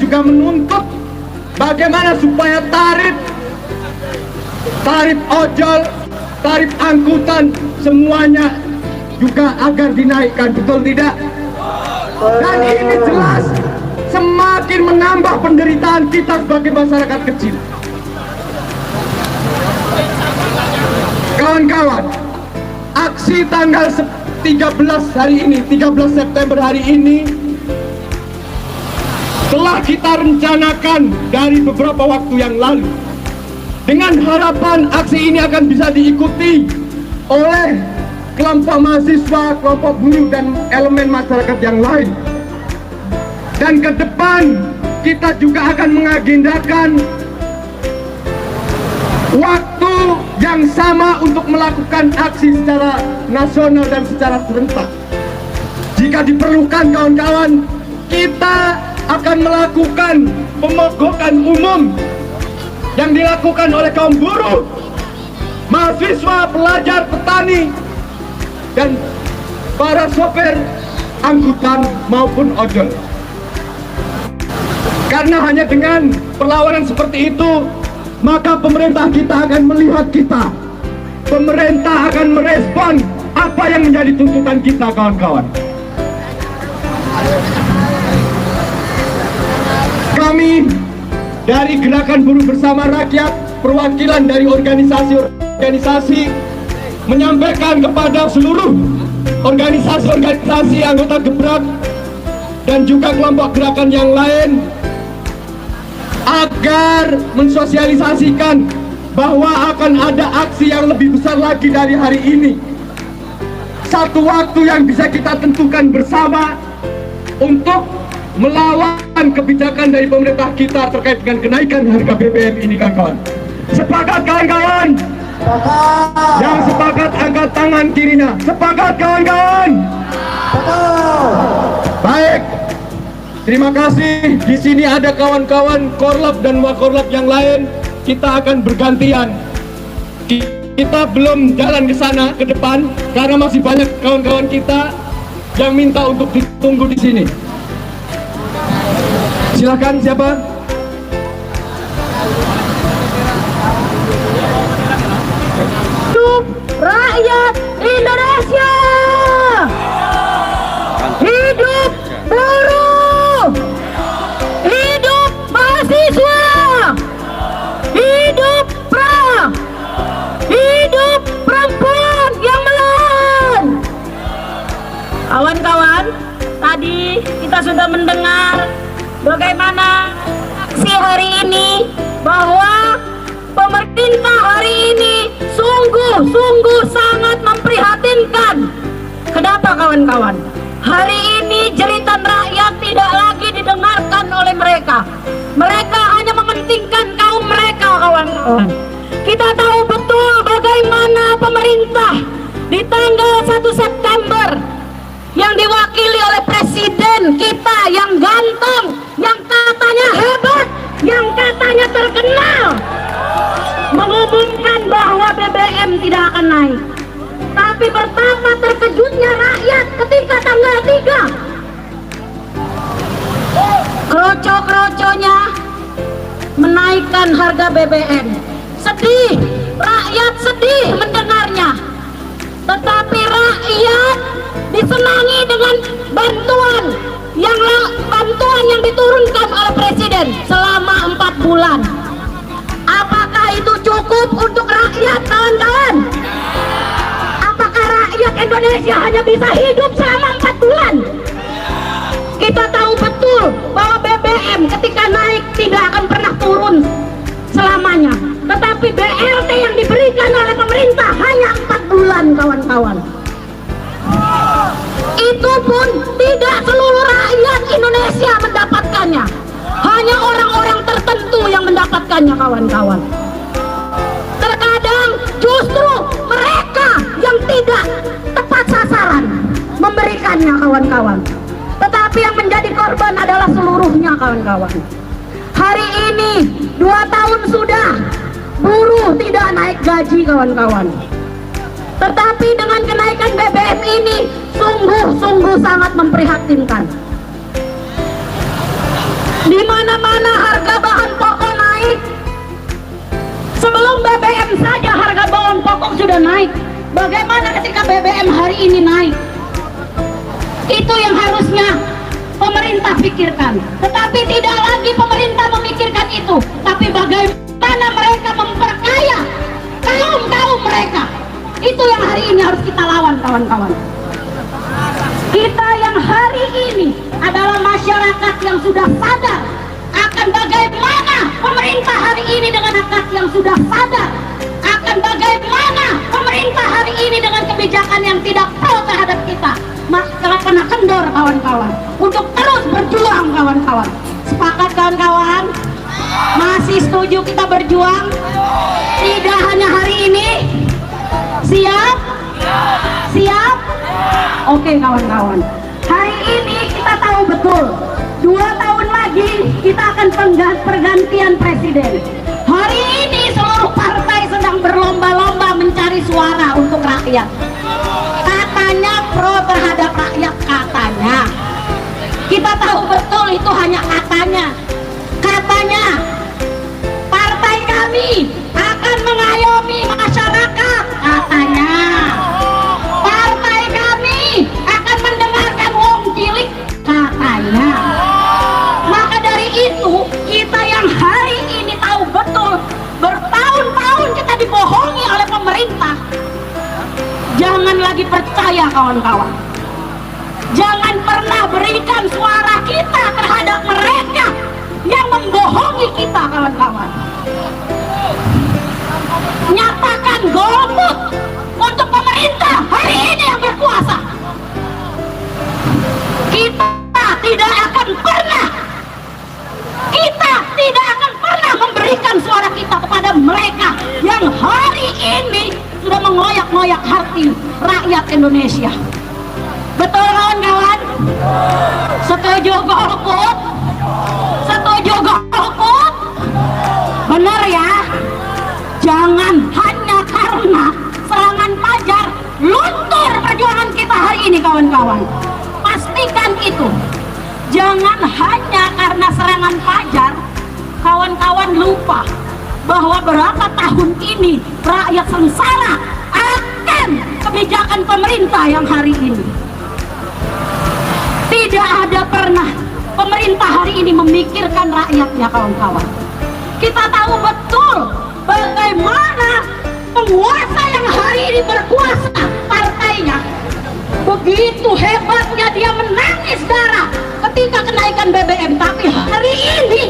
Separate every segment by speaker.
Speaker 1: juga menuntut bagaimana supaya tarif ojol, tarif angkutan semuanya juga agar dinaikkan, betul tidak? Dan ini jelas semakin menambah penderitaan kita sebagai masyarakat kecil. Kawan-kawan, aksi tanggal 13 hari ini, 13 September hari ini telah kita rencanakan dari beberapa waktu yang lalu, dengan harapan aksi ini akan bisa diikuti oleh kelompok mahasiswa, kelompok buruh, dan elemen masyarakat yang lain. Dan ke depan kita juga akan mengagendakan waktu yang sama untuk melakukan aksi secara nasional dan secara serentak. Jika diperlukan, kawan-kawan, kita akan melakukan pemogokan umum yang dilakukan oleh kaum buruh, mahasiswa, pelajar, petani, dan para sopir angkutan maupun ojol. Karena hanya dengan perlawanan seperti itu, maka pemerintah kita akan melihat kita. Pemerintah akan merespon apa yang menjadi tuntutan kita, kawan-kawan. Kami dari Gerakan Buruh Bersama Rakyat, perwakilan dari organisasi-organisasi, menyampaikan kepada seluruh organisasi-organisasi anggota Gebrak dan juga kelompok gerakan yang lain agar mensosialisasikan bahwa akan ada aksi yang lebih besar lagi dari hari ini. Satu waktu yang bisa kita tentukan bersama untuk melawan kebijakan dari pemerintah kita terkait dengan kenaikan harga BBM ini, kawan-kawan. Sepakat, kawan-kawan? Yang sepakat angkat tangan kirinya. Sepakat, kawan-kawan? Baik. Terima kasih. Di sini ada kawan-kawan Korlap dan Wakorlap yang lain. Kita akan bergantian. Kita belum jalan ke sana, ke depan, karena masih banyak kawan-kawan kita yang minta untuk ditunggu di sini. Silakan, siapa?
Speaker 2: Hidup rakyat Indonesia! Hidup buruh! Hidup mahasiswa! Hidup hidup perempuan yang melawan! Kawan-kawan, tadi kita sudah mendengar bagaimana aksi hari ini, bahwa pemerintah hari ini sungguh sangat memprihatinkan. Kenapa, kawan-kawan? Hari ini jeritan rakyat tidak lagi didengarkan oleh mereka. Mereka hanya mementingkan kaum mereka, kawan-kawan. Kita tahu betul bagaimana pemerintah di tanggal 1 September yang diwakili oleh presiden kita yang ganteng, yang katanya hebat, yang katanya terkenal, mengumumkan bahwa BBM tidak akan naik. Tapi betapa terkejutnya rakyat ketika tanggal 3 kroco-kroconya menaikkan harga BBM. Sedih, rakyat sedih mendengarnya. Tetapi rakyat disenangi dengan bantuan yang diturunkan oleh presiden selama 4 bulan. Apakah itu cukup untuk rakyat, kawan-kawan? Apakah rakyat Indonesia hanya bisa hidup selama 4 bulan? Kita tahu betul bahwa BBM ketika naik tidak akan pernah turun selamanya. Tetapi BLT yang diberikan oleh pemerintah hanya 4 bulan, kawan-kawan. Itu pun tidak seluruh rakyat Indonesia mendapatkannya. Hanya orang-orang tertentu yang mendapatkannya, kawan-kawan. Terkadang justru mereka yang tidak tepat sasaran memberikannya, kawan-kawan. Tetapi yang menjadi korban adalah seluruhnya, kawan-kawan. Hari ini 2 tahun sudah buruh tidak naik gaji, kawan-kawan. Tetapi dengan kenaikan BBM ini sungguh sangat memprihatinkan. Di mana-mana harga bahan pokok naik. Sebelum BBM saja harga bahan pokok sudah naik. Bagaimana ketika BBM hari ini naik? Itu yang harusnya pemerintah pikirkan. Tetapi tidak lagi pemerintah memikirkan itu, tapi bagaimana mereka memperkaya kaum mereka. Itu yang hari ini harus kita lawan, kawan-kawan. Kita yang hari ini adalah masyarakat yang sudah sadar akan bagaimana pemerintah hari ini dengan rakyat yang sudah sadar akan bagaimana pemerintah hari ini dengan kebijakan yang tidak pro terhadap kita. Maka kena kendor, kawan-kawan, untuk terus berjuang, kawan-kawan. Sepakat, kawan-kawan? Masih setuju kita berjuang? Tidak hanya hari ini. Siap? Siap? Oke, kawan-kawan. Hari ini kita tahu betul 2 tahun lagi kita akan pergantian presiden. Hari ini seluruh partai sedang berlomba-lomba mencari suara untuk rakyat. Katanya pro terhadap rakyat, katanya. Kita tahu betul itu hanya katanya. Katanya partai kami akan mengayomi masyarakat, katanya. Partai kami akan mendengarkan wong cilik, katanya. Maka dari itu kita yang hari ini tahu betul bertahun-tahun kita dibohongi oleh pemerintah. Jangan lagi percaya, kawan-kawan. Jangan pernah berikan suara kita terhadap mereka yang membohongi kita, kawan-kawan. Nyatakan golput untuk pemerintah hari ini yang berkuasa. Kita tidak akan pernah memberikan suara kita kepada mereka yang hari ini sudah mengoyak-ngoyak hati rakyat Indonesia. Betul, kawan-kawan? Setuju golput? Setuju golput? Benar ya? Jangan hanya karena serangan Fajar luntur perjuangan kita hari ini, kawan-kawan. Pastikan itu. Jangan hanya karena serangan Fajar kawan-kawan lupa bahwa berapa tahun ini rakyat sengsara akan kebijakan pemerintah yang hari ini. Tidak ada pernah pemerintah hari ini memikirkan rakyatnya, kawan-kawan. Kita tahu betul bagaimana penguasa yang hari ini berkuasa, partainya begitu hebatnya dia menangis darah ketika kenaikan BBM, tapi hari ini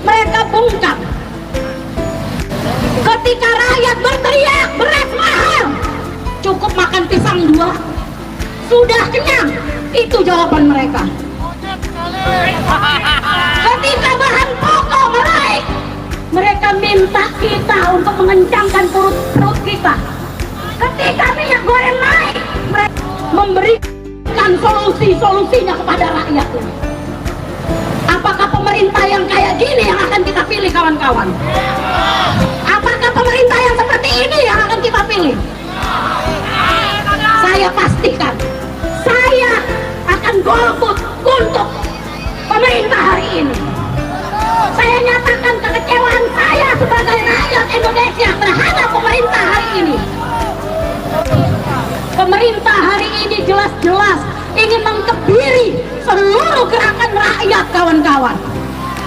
Speaker 2: mereka bungkam. Ketika rakyat berteriak beras mahal, cukup makan pisang 2 sudah kenyang, itu jawaban mereka. Ketika bahan pokok naik, mereka minta kita untuk mengencangkan perut kita. Ketika minyak goreng naik, mereka memberikan solusinya kepada rakyat ini. Apakah pemerintah yang kayak gini yang akan kita pilih, kawan-kawan? Apakah pemerintah yang seperti ini yang akan kita pilih? Saya pastikan saya akan golput untuk pemerintah hari ini. Saya nyatakan kekecewaan saya sebagai rakyat Indonesia terhadap pemerintah hari ini. Pemerintah hari ini jelas-jelas ingin mengkebiri seluruh gerakan rakyat, kawan-kawan.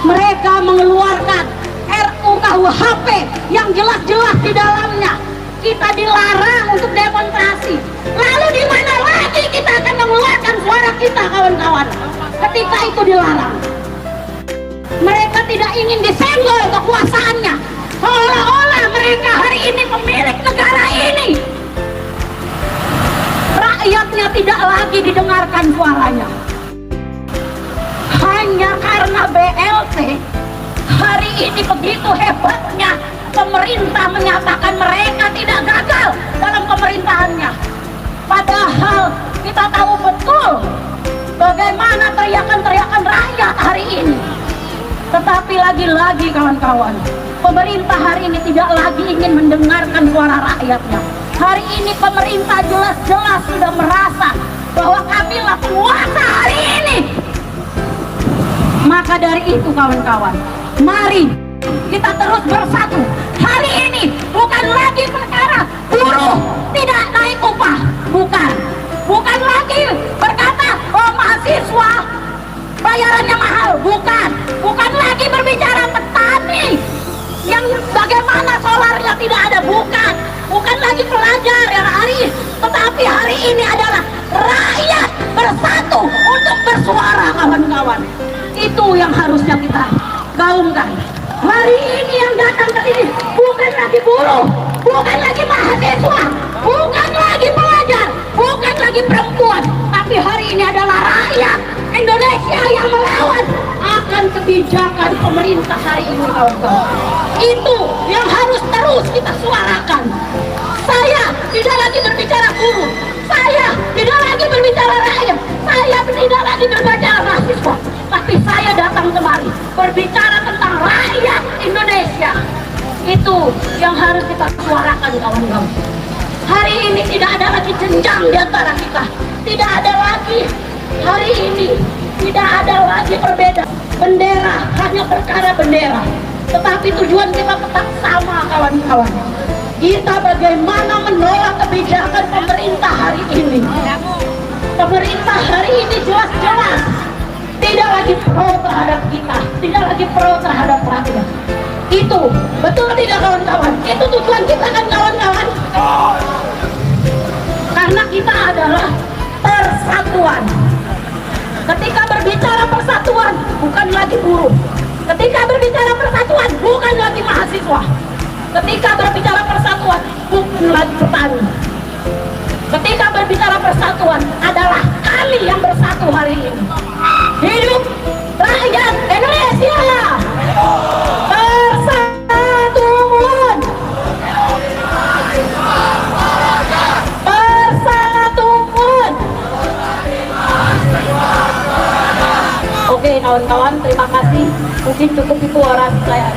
Speaker 2: Mereka mengeluarkan RUU-KUHP yang jelas-jelas di dalamnya kita dilarang untuk demonstrasi. Lalu di mana lagi kita akan mengeluarkan suara kita, kawan-kawan, ketika itu dilarang? Mereka tidak ingin disenggol kekuasaannya, seolah-olah mereka hari ini pemilik negara ini. Rakyatnya tidak lagi didengarkan suaranya. Hanya karena BLT hari ini begitu hebatnya pemerintah menyatakan mereka tidak gagal dalam pemerintahannya. Padahal kita tahu betul bagaimana teriakan-teriakan rakyat hari ini. Tetapi lagi-lagi, kawan-kawan, pemerintah hari ini tidak lagi ingin mendengarkan suara rakyatnya. Hari ini pemerintah jelas-jelas sudah merasa bahwa kamilah penguasa hari ini. Maka Maka dari itu kawan-kawan, mari kita terus bersatu. Hari ini bukan lagi perkara buruh tidak naik upah, bukan lagi berkata oh mahasiswa bayarannya mahal, bukan lagi berbicara petani yang bagaimana solarnya tidak ada, bukan lagi pelajar yang tetapi hari ini adalah rakyat bersatu untuk bersuara kawan-kawan. Itu yang harusnya kita gaungkan. Hari ini yang datang ke sini bukan lagi buruh, bukan lagi mahasiswa, bukan lagi pelajar, bukan lagi perempuan, tapi hari ini adalah rakyat Indonesia yang melawan akan kebijakan pemerintah hari ini kawan-kawan. Itu yang harus terus kita suarakan. Saya tidak lagi berbicara buruh, saya tidak lagi berbicara rakyat, saya tidak lagi berbicara mahasiswa, tapi saya datang kemari berbicara tentang rakyat Indonesia. Itu yang harus kita suarakan kawan-kawan. Hari ini tidak ada lagi jenjang di antara kita, tidak ada lagi hari ini, tidak ada lagi perbedaan. Bendera hanya perkara bendera, tetapi tujuan kita tetap sama kawan-kawan. Kita bagaimana menolak kebijakan pemerintah hari ini. Pemerintah hari ini jelas-jelas tidak lagi pro terhadap kita, tidak lagi pro terhadap rakyat. Itu betul tidak kawan-kawan? Itu tujuan kita kan kawan-kawan? Karena kita adalah persatuan. Ketika berbicara persatuan bukan lagi buruh, ketika berbicara persatuan bukan lagi mahasiswa, ketika berbicara persatuan bukan lagi petani, ketika berbicara persatuan adalah kami yang bersatu hari ini. Hidup rakyat Indonesia persatuan, persatuan. Oke kawan-kawan, terima kasih. Mungkin cukup itu orasi saya.